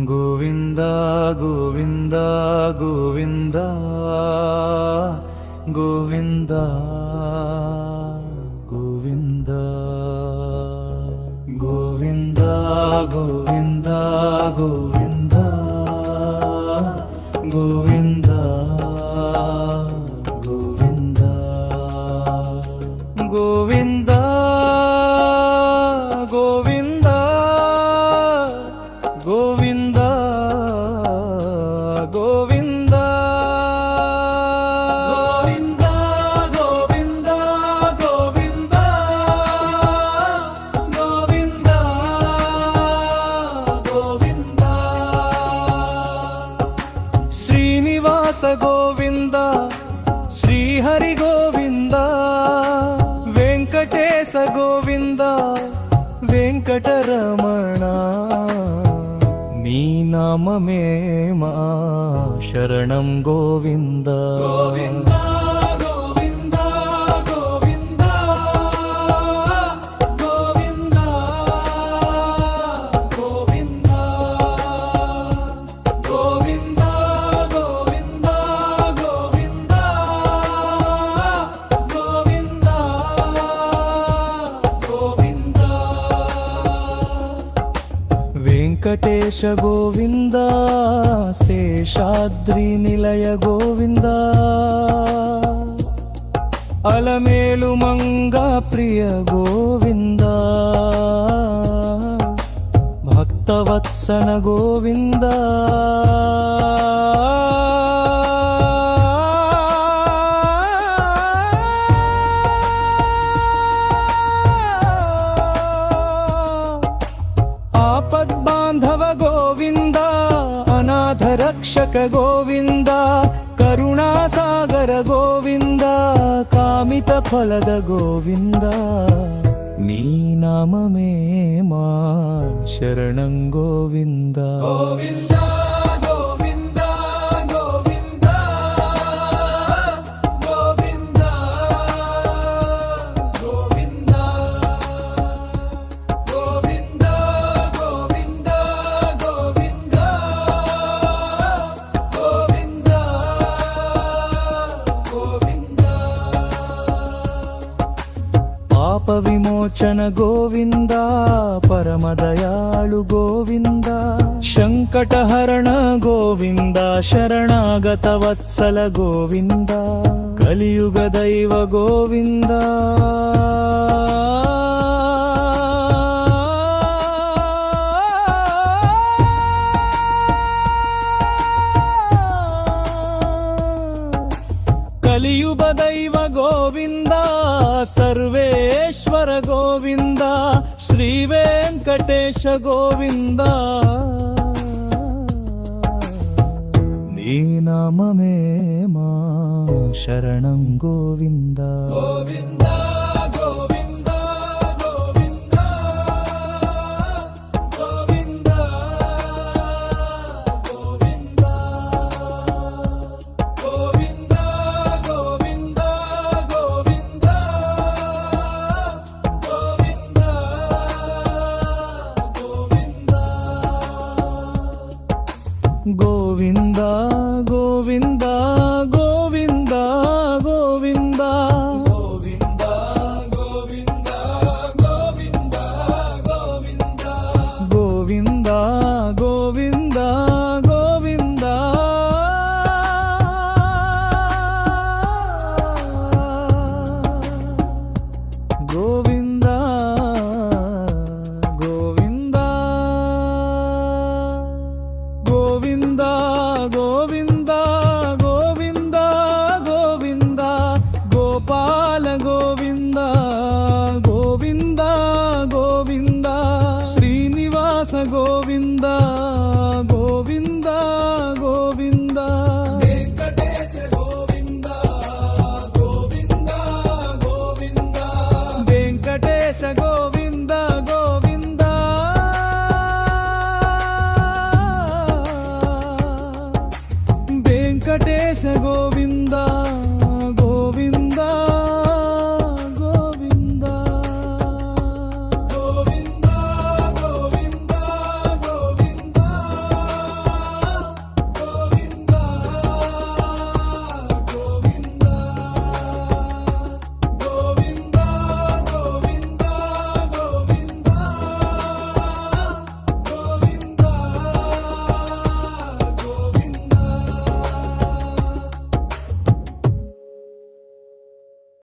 गोविंद गोविंद गोविंद गोविंद गोविंद गोविंद गोविंद गोविंद गोविंद गोविंद गोविंद गोविंद गोविंद गोविंद गोविंद गोविंद गोविंद गोविंद गोविंद श्रीनिवास गोविंद श्रीहरि गोविंद वेंकटेश गोविंद वेंकटरमण नी नाममे मा शरणं गोविंद गोविंद गोविंद गोविंद गोविंद गोविंद गोविंद गोविंद गोविंद गोविंद गोविंद वेंकटेश गोविंद शेषाद्रि निलय गोविंद अलमेलु मंगा प्रिय गोविंद भक्तवत्सल गोविंद आपद्बांधव गोविंद अनाथ रक्षक गोविंद करुणासागर गोविंद कामित फलद गोविंद नी नाममे मा शरणं गोविंद गोविंद गोविंद गोविंद गोविंद गोविंद गोविंद गोविंद गोविंद गोविंद गोविंद पाप विमोचन गोविंद परम दयाळु गोविंद शंकटहरण गोविंद शरणागत वत्सल गोविंद कलियुग दैव गोविंद कलियुग दैव गोविंद सर्वेश्वर गोविंद श्री वेंकटेश गोविंद नी नाममे मा शरणं गोविंद गोविंद